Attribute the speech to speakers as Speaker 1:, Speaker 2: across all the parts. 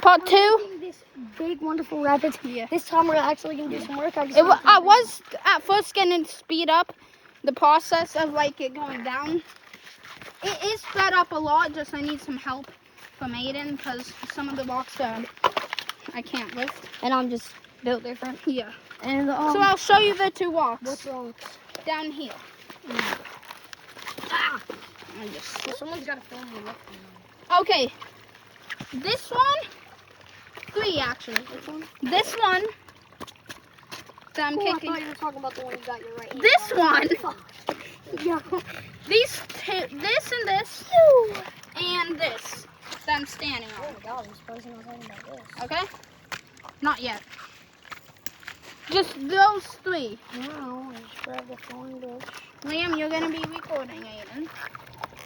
Speaker 1: Part 2.
Speaker 2: This big, wonderful rapids.
Speaker 1: Yeah.
Speaker 2: This time we're actually gonna do some work.
Speaker 1: I was at first gonna speed up the process of like it going down. It is sped up a lot. Just I need some help from Aiden because some of the rocks I can't lift.
Speaker 2: And I'm just built different.
Speaker 1: Yeah.
Speaker 2: And
Speaker 1: So I'll show you the 2 rocks.
Speaker 2: What's wrong?
Speaker 1: Down here.
Speaker 2: Ah!
Speaker 1: I just.
Speaker 2: Well, someone's gotta film me lifting.
Speaker 1: Okay. This one. 3 actually.
Speaker 2: Which one?
Speaker 1: This one. That I'm
Speaker 2: I
Speaker 1: kicking.
Speaker 2: thought you were talking about the one you got your right hand.
Speaker 1: This one.
Speaker 2: Yeah.
Speaker 1: These 2. This and this. And this. That I'm standing
Speaker 2: Oh
Speaker 1: on.
Speaker 2: my god, I'm supposed not talking about this.
Speaker 1: Okay? Not yet. Just those 3.
Speaker 2: No, I just grabbed the thorn bush.
Speaker 1: Liam, you're gonna be recording, Aiden.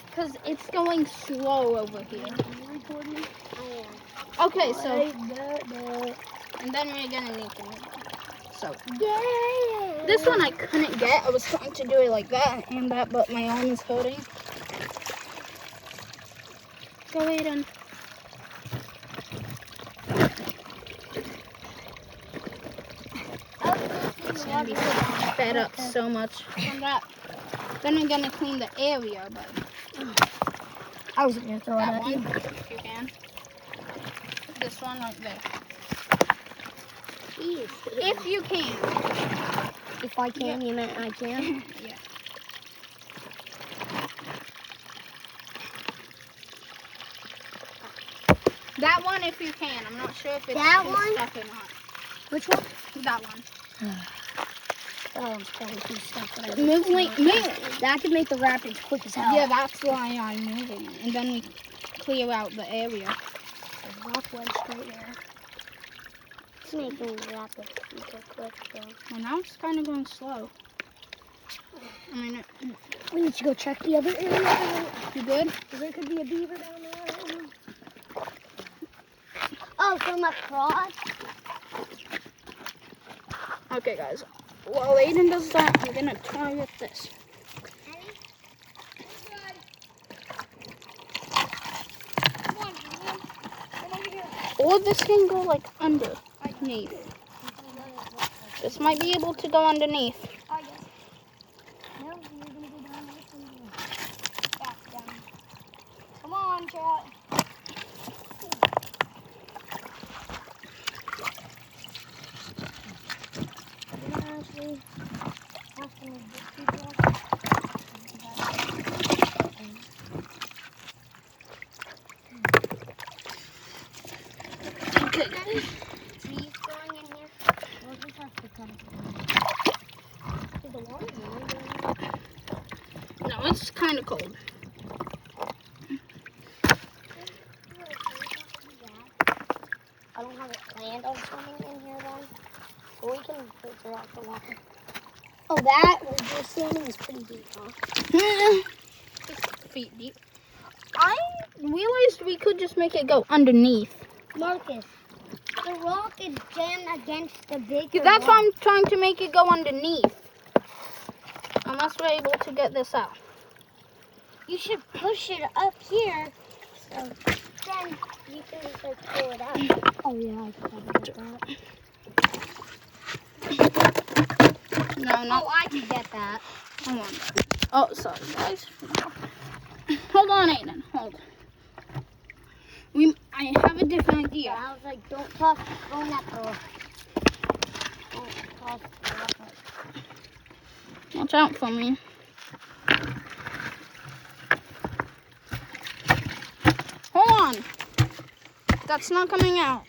Speaker 1: Because it's going slow over here.
Speaker 2: Are you recording me? I am.
Speaker 1: Okay, so.
Speaker 2: Yeah.
Speaker 1: And then we're gonna need to move on. So.
Speaker 2: Yeah.
Speaker 1: This one I couldn't get. I was trying to do it like that and that, but my arm is hurting. Go, Aiden. It's gonna be sped up so much from that. Then we're gonna clean the area, but
Speaker 2: I was gonna throw it
Speaker 1: that
Speaker 2: at
Speaker 1: one,
Speaker 2: you.
Speaker 1: if you can. This one right there. If you can.
Speaker 2: If I can, you meant I can.
Speaker 1: Yeah. That one, if you can. I'm not sure if it's
Speaker 2: That
Speaker 1: too
Speaker 2: one?
Speaker 1: stuck or not.
Speaker 2: Which one?
Speaker 1: That one.
Speaker 2: That one's probably too stuck.
Speaker 1: Move.
Speaker 2: That could make the rapids quick as hell.
Speaker 1: Yeah, that's why I'm moving it. And then we clear out the area.
Speaker 2: There's a rock wedge right there. It's making the rapids super quick though.
Speaker 1: Well, now it's kind of going slow. I mean,
Speaker 2: We need to go check the other area.
Speaker 1: you good?
Speaker 2: There could be a beaver down there. I don't know. Oh, from across?
Speaker 1: Okay, guys. While Aiden does that, I'm gonna try with this. Or this can go like underneath. This might be able to go underneath.
Speaker 2: Oh, yes. No, you're gonna go down there. Back down. Come on, chat.
Speaker 1: Okay.
Speaker 2: Trees growing in here. We'll just have to cut it down. Is the water really going?
Speaker 1: No, it's kind of cold.
Speaker 2: I don't have it planned on swimming in here though. But we can filter out the water. Oh, that where you're standing is pretty deep, huh?
Speaker 1: 6 feet deep. I realized we could just make it go underneath.
Speaker 2: Marcus, the rock is jammed against the big.
Speaker 1: That's why I'm trying to make it go underneath. Unless we're able to get this out.
Speaker 2: You should push it up here, so then you can just like pull it out. Oh yeah, I can probably get that.
Speaker 1: No, no.
Speaker 2: Oh, I can get that.
Speaker 1: Hold on. Oh, sorry, guys. Hold on, Aiden. Hold. I have a different idea.
Speaker 2: I was like, don't toss the phone at the. Don't toss the rock.
Speaker 1: Watch out for me. Hold on. That's not coming out.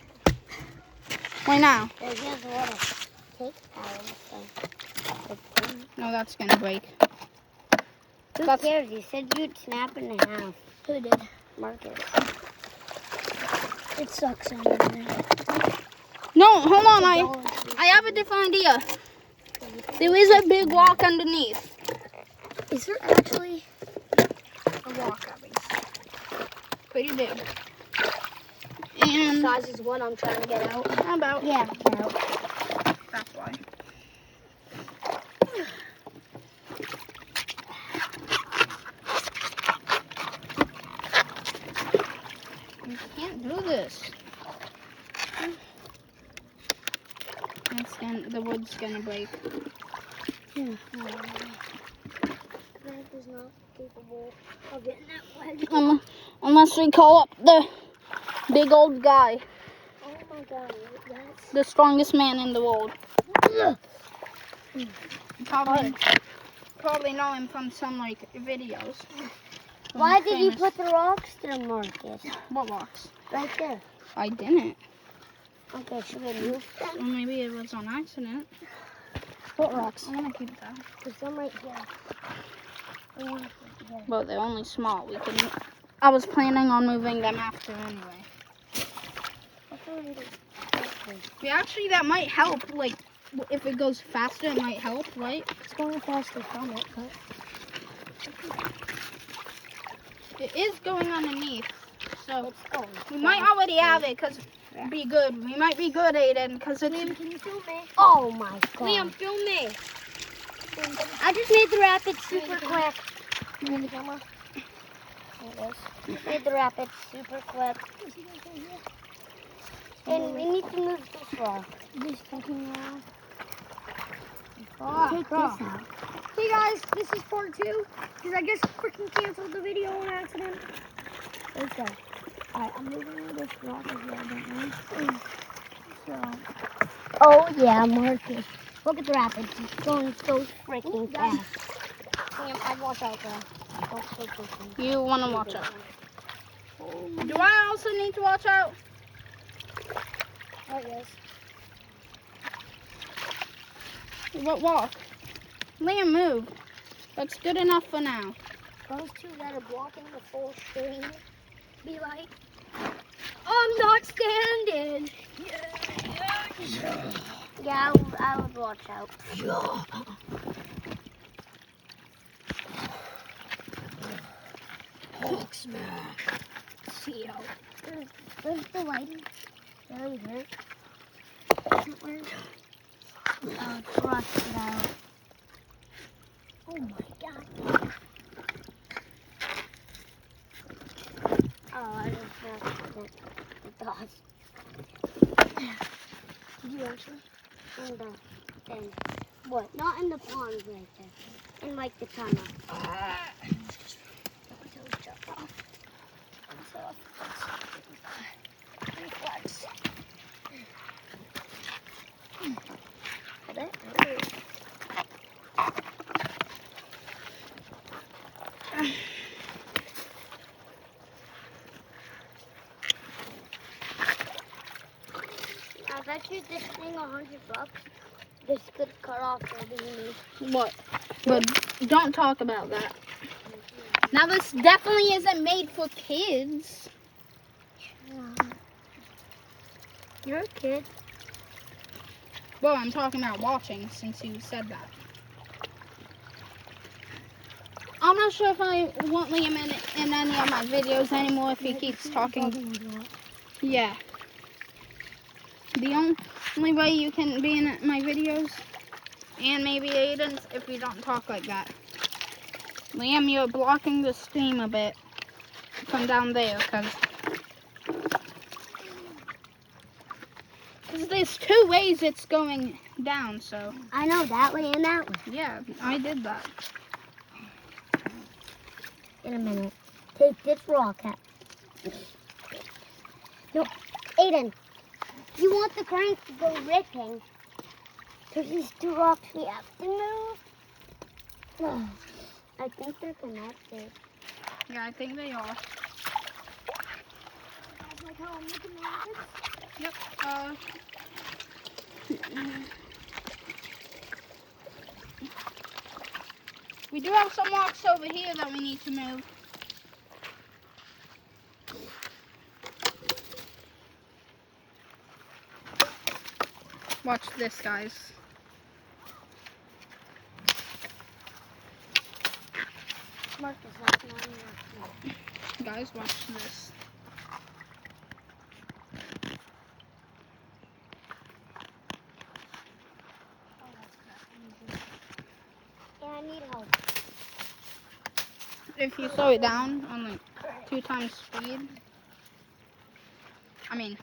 Speaker 1: Why now?
Speaker 2: There's just a lot of cake powder.
Speaker 1: No, that's gonna break.
Speaker 2: Who
Speaker 1: That's-
Speaker 2: cares? You said you'd snap it in half. Who did? Marcus. It sucks in there.
Speaker 1: No, hold on. I have a different idea. There is a big rock underneath.
Speaker 2: Is there actually
Speaker 1: A rock, at least. Pretty big. And
Speaker 2: size is what I'm trying to get out?
Speaker 1: about
Speaker 2: Yeah, out.
Speaker 1: that's why. You can't do this. The wood's gonna break.
Speaker 2: Greg is not capable of getting that wedge.
Speaker 1: Unless we call up the big old guy,
Speaker 2: Oh my god, that's...
Speaker 1: the strongest man in the world. Probably know him from some like videos.
Speaker 2: Why did you put the rocks there, Marcus?
Speaker 1: What rocks?
Speaker 2: Right there.
Speaker 1: I didn't.
Speaker 2: Okay, should we move them?
Speaker 1: Or maybe it was on accident.
Speaker 2: What rocks?
Speaker 1: I want to keep that.
Speaker 2: There's some right here.
Speaker 1: But they're only small. I was planning on moving them after anyway. Yeah, actually, that might help. Like, if it goes faster, it might help, right?
Speaker 2: It's going faster from it, but...
Speaker 1: It is going underneath. So,
Speaker 2: It's going.
Speaker 1: we might already have it, because be good. We might be good, Aiden, because it's...
Speaker 2: Liam, can you film me? Oh my god.
Speaker 3: Liam, film me.
Speaker 2: I just made the rapids super quick. You need the camera? There it is. Made the rapids super quick. And we need to move this rock. This fucking rock. Take this out.
Speaker 3: Hey guys, this is part 2, because I just freaking canceled the video on accident.
Speaker 2: Okay. Alright, I'm moving this rock as well, don't we? So. Oh yeah, Marcus. Look at the rapids. It's going so freaking fast. Damn, I'd watch out though. Don't so quickly.
Speaker 1: You want to watch out. Do I also need to watch out?
Speaker 2: Oh yes.
Speaker 1: What walk? Liam, move. That's good enough for now.
Speaker 2: Those two that are blocking the full screen.
Speaker 3: Be like, I'm not standing.
Speaker 2: Yeah, I would watch out.
Speaker 3: Hulk smash. See how.
Speaker 2: Does the lighting really hurt? Oh, cross it out. Oh my god. Oh, I just messed the dots.
Speaker 3: Did you actually?
Speaker 2: In the thing. What? Not in the pond right there. In like the tunnel.
Speaker 3: Reflex.
Speaker 2: I bet. I bet you this thing $100. This could cut off everything.
Speaker 1: What? But don't talk about that. Now, this definitely isn't made for kids.
Speaker 2: You're a kid.
Speaker 1: Well, I'm talking about watching, since you said that. I'm not sure if I want Liam in any of my videos anymore if he keeps talking. Yeah. The only way you can be in my videos, and maybe Aiden's, if you don't talk like that. Liam, you're blocking the stream a bit from down there, because there's 2 ways it's going down, so.
Speaker 2: I know, that way and that way.
Speaker 1: Yeah, I did that.
Speaker 2: In a minute. Take this rock out. No, Aiden, you want the crank to go ripping. There's these 2 rocks we have to move. Oh, I think they're connected.
Speaker 1: Yeah, I think they are.
Speaker 3: Like how I'm looking at it.
Speaker 1: Yep. We do have some rocks over here that we need to move. Watch this, guys.
Speaker 2: Marcus, that's not enough.
Speaker 1: Guys, watch this.
Speaker 2: Yeah, I need help.
Speaker 1: If you slow it down on like 2 times speed, I mean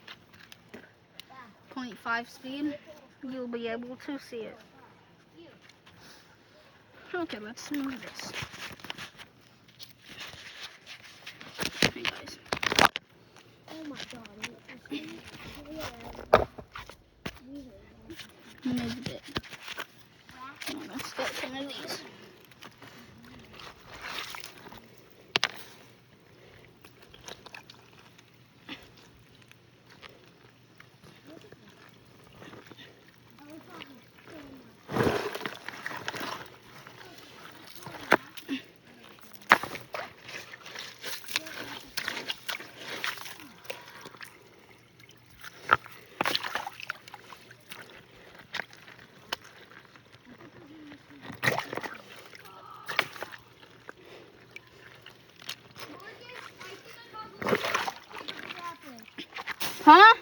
Speaker 1: 0.5 speed, you'll be able to see it. Okay, let's move this. Hey guys.
Speaker 3: Oh my god.
Speaker 1: Moved it. Now let's get some of these. Huh?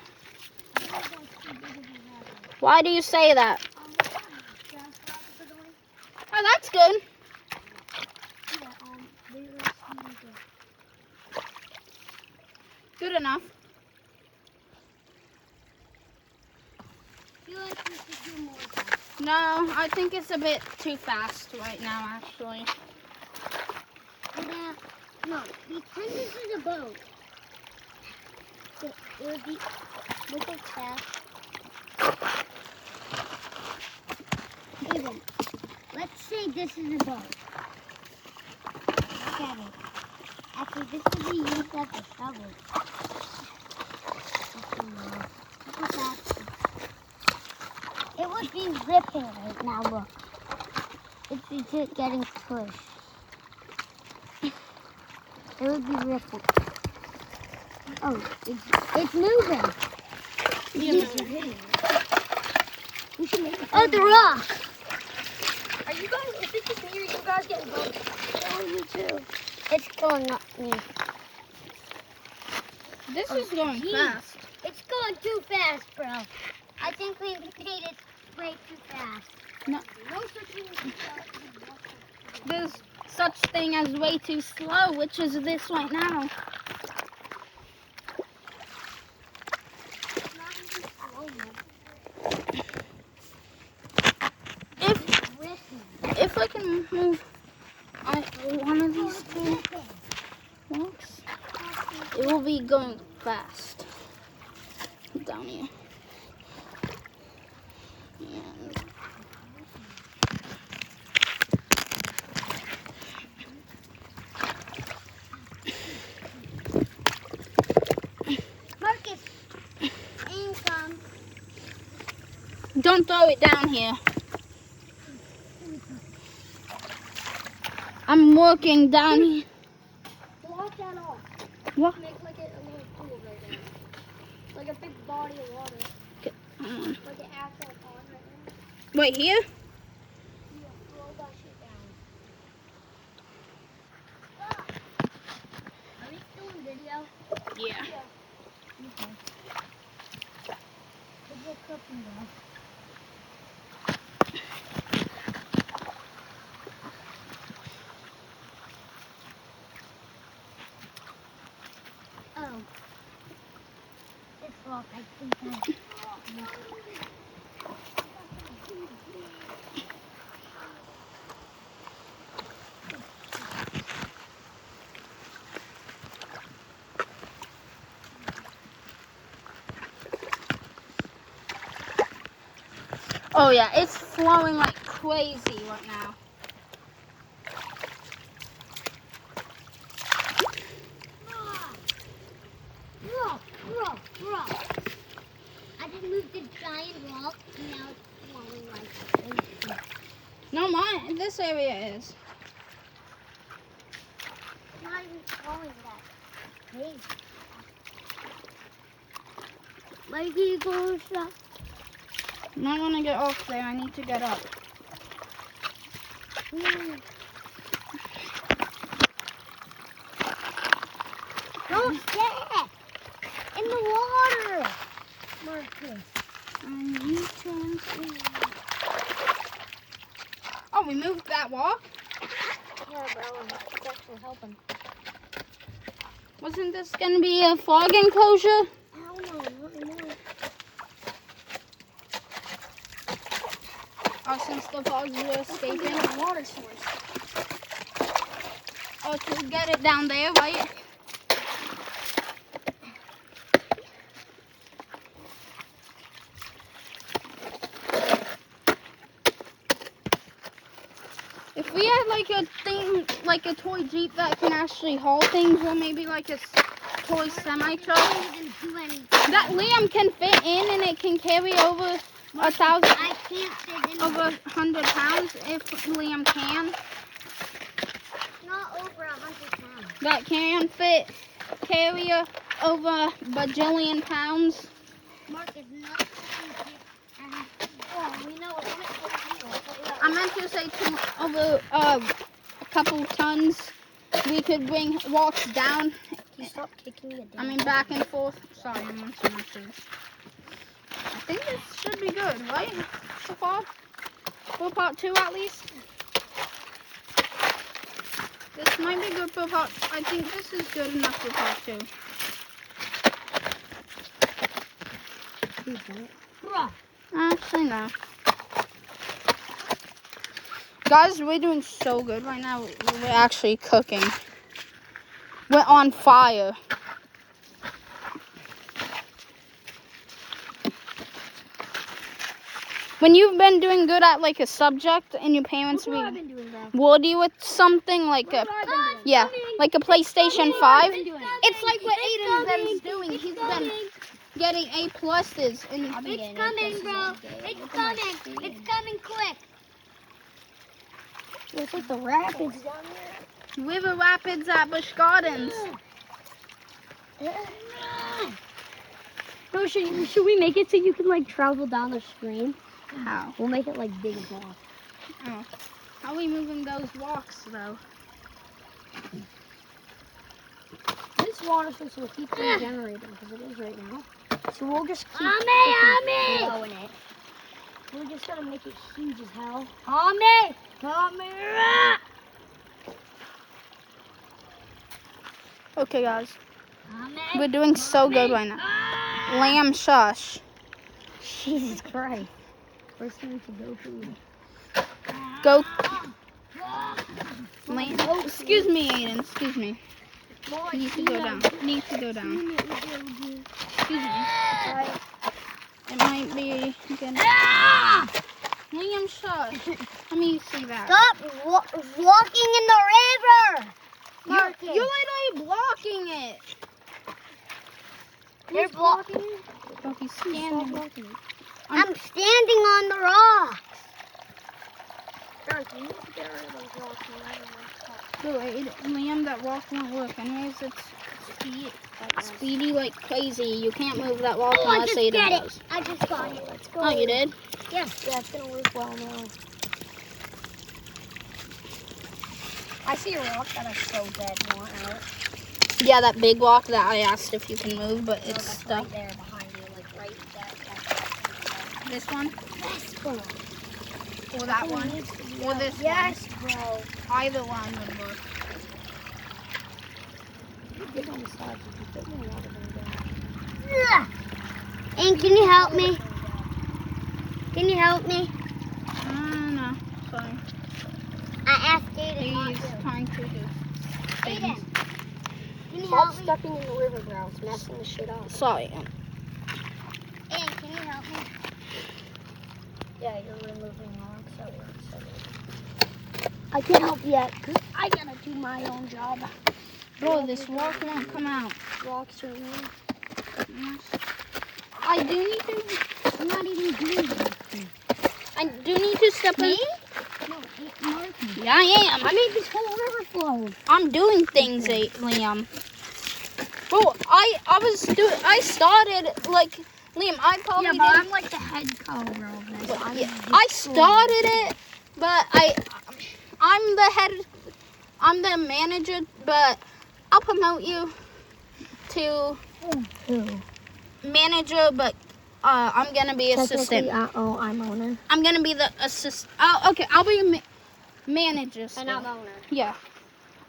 Speaker 1: Why do you say that? Oh, that's good. Good enough. No, I think it's a bit too fast right now, actually.
Speaker 3: No, because this is a boat. It would be look at fast. Even, let's say this is a boat. Look at it. Actually, this would be used as a shovel. Look at that. It would be ripping right now, look. It's just getting pushed. It would be ripping. Oh, it's moving. Oh, the rock.
Speaker 2: Are you guys, if it's just me or you guys getting bumped? Oh, you too.
Speaker 3: It's going up me.
Speaker 1: This is going fast.
Speaker 3: It's going too fast, bro. I think we made it way too fast.
Speaker 1: No.
Speaker 3: No such thing as
Speaker 1: There's such thing as way too slow, which is this right now. If I can move one of these two blocks, it will be going fast down here. And
Speaker 3: Marcus, income.
Speaker 1: don't throw it down here. I'm working down here.
Speaker 3: Block that off.
Speaker 1: What?
Speaker 3: Make like a little pool right there. Like a big body of water.
Speaker 1: Like
Speaker 3: an actual pond right there.
Speaker 1: Wait, here?
Speaker 3: Yeah, roll that shit down. Are we still in video?
Speaker 1: Yeah.
Speaker 3: Okay. Let's go cooking though. Oh. It's locked. I think that's
Speaker 1: Oh yeah, it's flowing like crazy right now.
Speaker 3: Rock. I just moved the giant rock and now it's flowing like crazy.
Speaker 1: No, mine. This area is.
Speaker 3: It's not even flowing that crazy. Mikey, go stop.
Speaker 1: Might want to get off there. I need to get up.
Speaker 3: Don't step in the water, Marcus.
Speaker 1: Oh, we moved that wall?
Speaker 3: Yeah, bro, it's actually helping.
Speaker 1: Wasn't this going to be a fog enclosure?
Speaker 3: Hell no, not anymore.
Speaker 1: Oh, since the frogs were escaping.
Speaker 2: A water source.
Speaker 1: Oh, to get it down there, right? If we had like a thing, like a toy Jeep that can actually haul things, or maybe like a toy semi-truck that Liam can fit in, and it can carry over 1,000,
Speaker 3: I can't fit in.
Speaker 1: over 100 pounds if Liam can.
Speaker 3: Not over 100 pounds.
Speaker 1: That can fit, carry over a bajillion pounds.
Speaker 3: Mark is not. Oh, we know what
Speaker 1: I meant to say over a couple tons. We could bring walks down.
Speaker 2: Can you stop kicking it down?
Speaker 1: I mean back and forth. Sorry, I'm munching my food. I think this should be good, right? So far, for part 2 at least. This might be good for part. I think this is good enough for part 2. Actually, no. Guys, we're doing so good right now. We're actually cooking. We're on fire. When you've been doing good at like a subject and your parents reward you with something like a like a PlayStation 5, it's like what Aiden's been doing. He's been getting A pluses and
Speaker 3: It's coming, bro. It's coming. It's coming quick.
Speaker 2: It's like the rapids down there.
Speaker 1: River Rapids at Busch Gardens.
Speaker 2: No, should we make it so you can like travel down the stream?
Speaker 1: How?
Speaker 2: We'll make it like big as well.
Speaker 1: Oh. How are we moving those walks though?
Speaker 2: This water source will keep regenerating because it is right now. So we'll just keep blowing it. We're just gonna make it huge as hell.
Speaker 1: Okay, guys. We're doing so good right now. Lamb shush.
Speaker 2: Jesus Christ. First thing to go food.
Speaker 1: Go. Lamb. Oh, excuse me, Aiden. Excuse me. You need to go down. You need to go down. Excuse me. It might be good. Liam, shush. Let me see that.
Speaker 3: Stop walking in the river. Mark
Speaker 1: You're literally blocking it.
Speaker 3: You're blocking it.
Speaker 1: Oh, he's standing.
Speaker 3: I'm standing on the rocks.
Speaker 1: Liam, that walk won't work. Anyways, it's speedy like crazy. You can't move that walk
Speaker 3: Oh, I
Speaker 1: unless
Speaker 3: just
Speaker 1: Aiden
Speaker 3: get
Speaker 1: does.
Speaker 3: it. I just got it. Let's go.
Speaker 1: Oh, you did?
Speaker 3: Yes.
Speaker 2: Yeah, it's gonna work well now. I see a rock that I so dead want out.
Speaker 1: Yeah, that big walk that I asked if you can move, but
Speaker 2: No,
Speaker 1: it's
Speaker 2: that's
Speaker 1: stuck.
Speaker 2: right there behind you, like right there.
Speaker 1: This one?
Speaker 2: This one.
Speaker 1: Or that one? Or this
Speaker 2: Yes, bro.
Speaker 1: one? Either one would work.
Speaker 2: Get on the side. You can fit more water than
Speaker 3: Ugh. And can you help me? Can you help me?
Speaker 1: No. Sorry.
Speaker 3: I asked Aiden not
Speaker 1: He's
Speaker 3: to.
Speaker 1: trying to do
Speaker 3: Aiden,
Speaker 1: things.
Speaker 3: can you
Speaker 2: Stop
Speaker 3: help me?
Speaker 2: stepping in the river, bro. It's messing the shit up.
Speaker 1: Sorry.
Speaker 3: Aiden, can you help me?
Speaker 2: Yeah, you're removing rocks. So I can't help yet because I gotta do my own job.
Speaker 1: Bro, this walk won't come out.
Speaker 2: Rocks are in.
Speaker 1: Yes. I do need to.
Speaker 2: I'm not even doing anything.
Speaker 1: I do need to step in.
Speaker 2: No, Mark.
Speaker 1: Yeah, I am.
Speaker 2: I made this whole river flow.
Speaker 1: I'm doing things, Liam. Bro, I started like Liam. I probably
Speaker 2: Yeah,
Speaker 1: did.
Speaker 2: but I'm like the head cover of this. I'm
Speaker 1: Yeah,
Speaker 2: just
Speaker 1: I started it, but I'm the head. I'm the manager, but I'll promote you to
Speaker 2: Who?
Speaker 1: manager. But I'm gonna be assistant.
Speaker 2: I'm owner.
Speaker 1: I'm gonna be the assistant. Okay, I'll be a manager.
Speaker 2: And
Speaker 1: still.
Speaker 2: I'm owner.
Speaker 1: Yeah,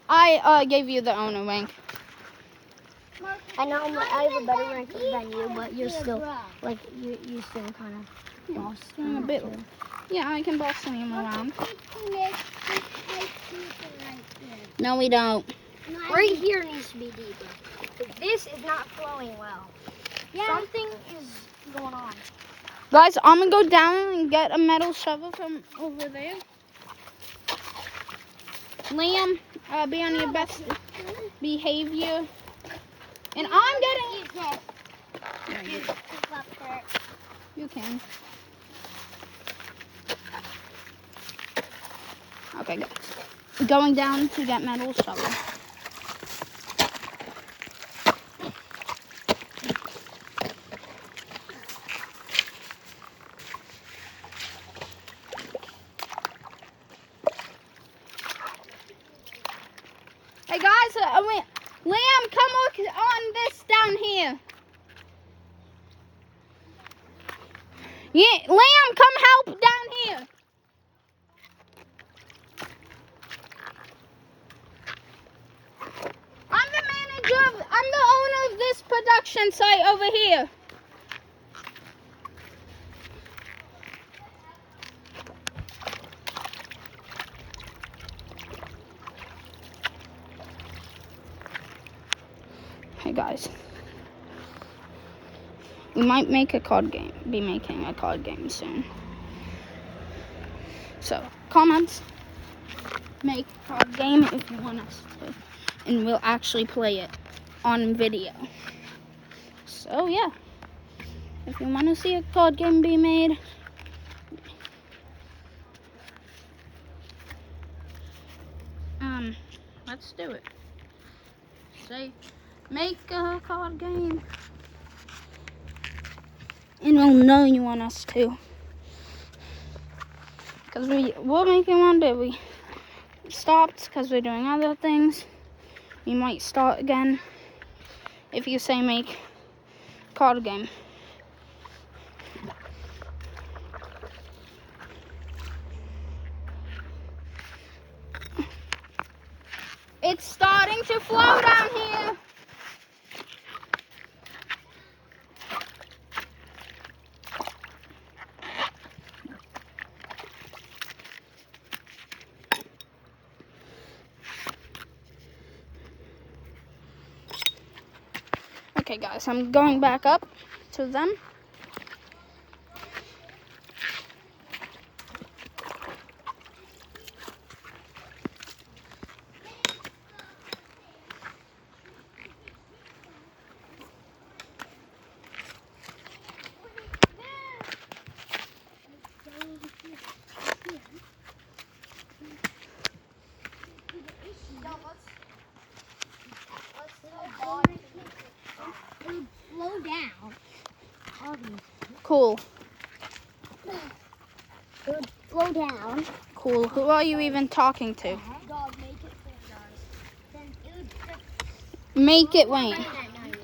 Speaker 1: I gave you the owner rank.
Speaker 2: I know I have a better rank than you, but you're still like you still kind of boss.
Speaker 1: A bit. Yeah, I can boss him around. No, we don't.
Speaker 2: Right here needs to be deeper. This is not flowing well.
Speaker 3: Yeah.
Speaker 2: Something is going on.
Speaker 1: Guys, I'm gonna go down and get a metal shovel from over there. Liam, be on your best behavior. And I'm getting... You can. Okay, guys. Going down to get metal shovel. Hey guys, Liam, come look on this down here. Yeah, Liam, come help down here. I'm the owner of this production site over here. Hey guys, we might make a card game, be making a card game soon. So, comments, make a card game if you want us to, and we'll actually play it on video. So yeah, if you want to see a card game be made, let's do it. Say, make a card game, and we'll know you want us to. Because we're making one day, we stopped because we're doing other things. We might start again if you say make card game. It's starting to flow down here. Okay guys, I'm going back up to them.
Speaker 3: Slow down.
Speaker 1: Cool.
Speaker 2: Slow down.
Speaker 1: Cool. Who are you even talking to?
Speaker 3: Dog, make it for us. Then it would just
Speaker 1: Make it rain.
Speaker 3: rain at night.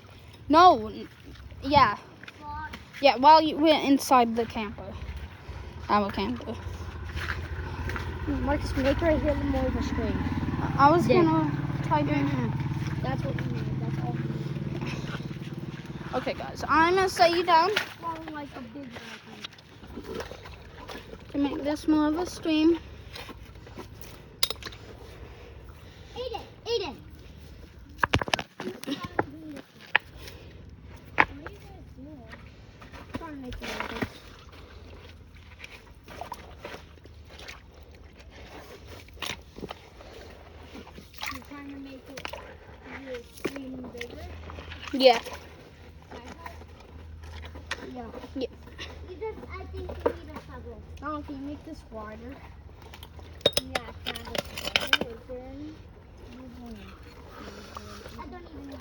Speaker 1: No. Yeah.
Speaker 3: Fog.
Speaker 1: Yeah, while we're inside the camper. Our camper.
Speaker 2: Marcus, make right here the more of a screen.
Speaker 1: I was
Speaker 2: There.
Speaker 1: gonna type in.
Speaker 2: That's what we need. That's all.
Speaker 1: Okay guys, I'm gonna set you down
Speaker 2: Falling like a big one.
Speaker 1: to make this more of a stream.
Speaker 3: Aiden.
Speaker 2: Trying to make it like
Speaker 3: You're trying to make it your screen bigger.
Speaker 1: Yeah.
Speaker 2: Yeah.
Speaker 3: You just, I think you need a shovel.
Speaker 2: Oh, can you make this wider?
Speaker 3: Yeah, kind of. Is there any? I don't even know.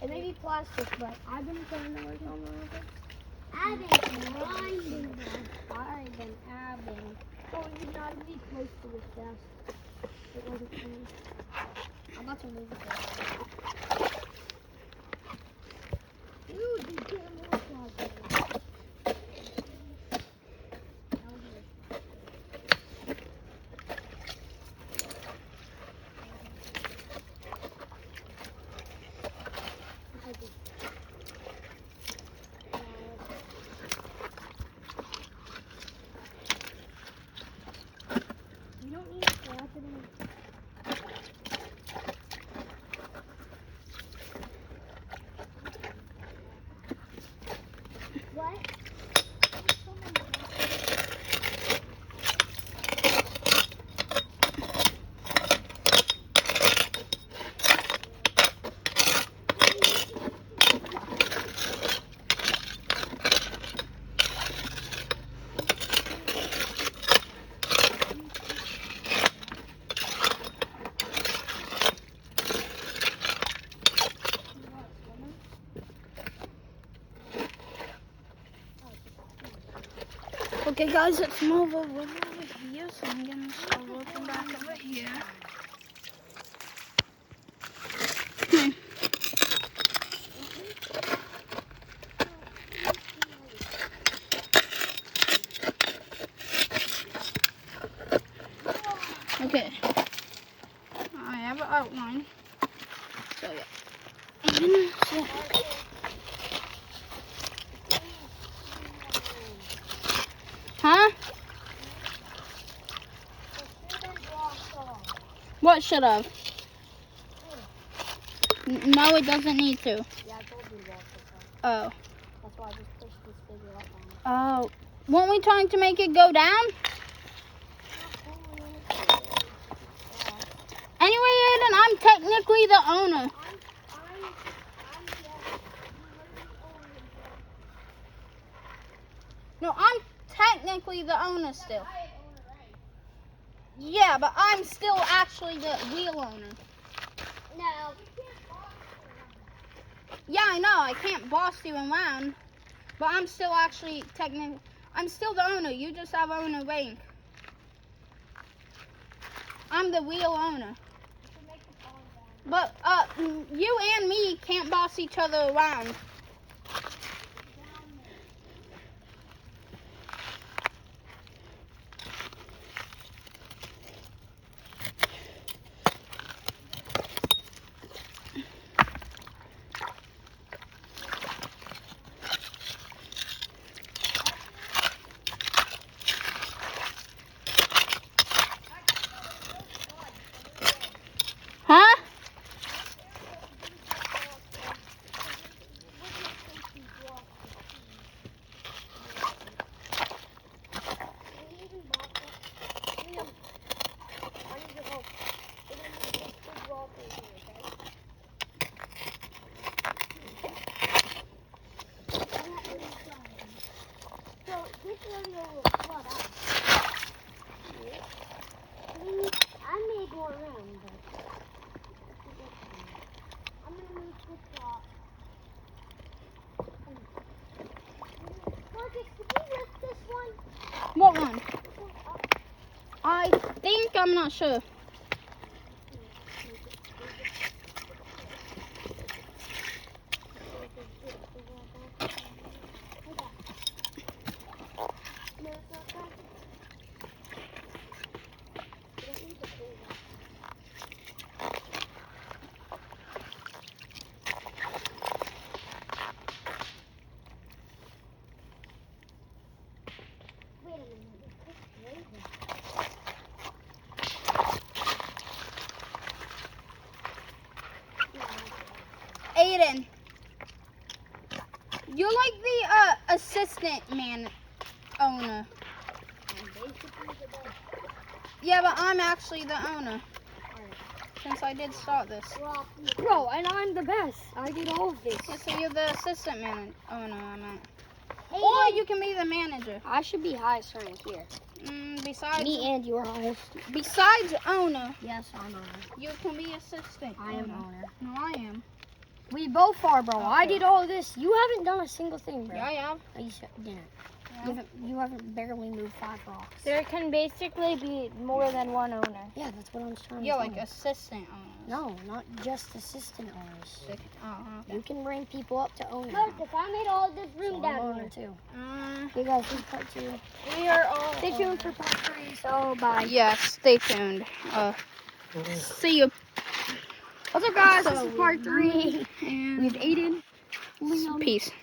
Speaker 2: It may be plastic, but I've been trying to work on it.
Speaker 3: I've been grinding them.
Speaker 2: I've been adding. Oh, you did not be close to this desk. It wasn't clean. I'm about to move it.
Speaker 3: Dude, you get more closet.
Speaker 1: Okay, guys, let's move over here. So I'm gonna start looking back over here. Okay. I have an outline. So yeah. Huh? What should have? No, it doesn't need to.
Speaker 2: Yeah, I told you to walk this way.
Speaker 1: Oh.
Speaker 2: That's why I just pushed this figure up on it.
Speaker 1: Oh. Weren't we trying to make it go down? Anyway, Aiden, I'm technically the owner. No, I'm technically the owner still. Yeah, but I'm still actually the wheel owner.
Speaker 3: No.
Speaker 1: Yeah, I know, I can't boss you around. But I'm still actually technically, I'm still the owner. You just have owner rank. I'm the wheel owner. But you and me can't boss each other around. Huh?
Speaker 3: So this area will flood out. I may go around, but I'm gonna move this block. Marcus, did you lift this one?
Speaker 1: What one? I think, I'm not sure.
Speaker 3: Wait a minute.
Speaker 1: Aiden, you're like the assistant man owner. Yeah, but I'm actually the owner. Since I did start this.
Speaker 2: Bro, and I'm the best. I did all of this.
Speaker 1: Yeah, so you're the assistant owner, I meant. Or you can be the manager.
Speaker 2: I should be highest rank here.
Speaker 1: Besides,
Speaker 2: Me and you are highest.
Speaker 1: besides owner,
Speaker 2: Yes, I'm owner.
Speaker 1: you can be assistant.
Speaker 2: I am owner.
Speaker 1: No, I am.
Speaker 2: We both are, bro. I
Speaker 1: Okay.
Speaker 2: did all of this. You haven't done a single thing, bro.
Speaker 1: Yeah, I have.
Speaker 2: You didn't.
Speaker 1: Yeah.
Speaker 2: You haven't barely moved 5 rocks.
Speaker 4: There can basically be more than one owner.
Speaker 2: Yeah, that's what I'm trying
Speaker 1: Yeah,
Speaker 2: to
Speaker 1: like
Speaker 2: say.
Speaker 1: assistant owners.
Speaker 2: No, not just assistant owners.
Speaker 1: Okay.
Speaker 2: You can bring people up to owner.
Speaker 3: Marcus, I made all this
Speaker 2: So
Speaker 3: room
Speaker 2: I'm
Speaker 3: down
Speaker 2: owner
Speaker 3: here.
Speaker 2: too.
Speaker 1: Uh,
Speaker 2: Okay, guys, this is part 2.
Speaker 4: We are all
Speaker 2: Stay tuned for part 3. So bye.
Speaker 1: yeah, stay tuned. See you.
Speaker 2: What's up, guys? This is part 3.
Speaker 1: And
Speaker 2: We've Aiden, Liam,
Speaker 1: peace.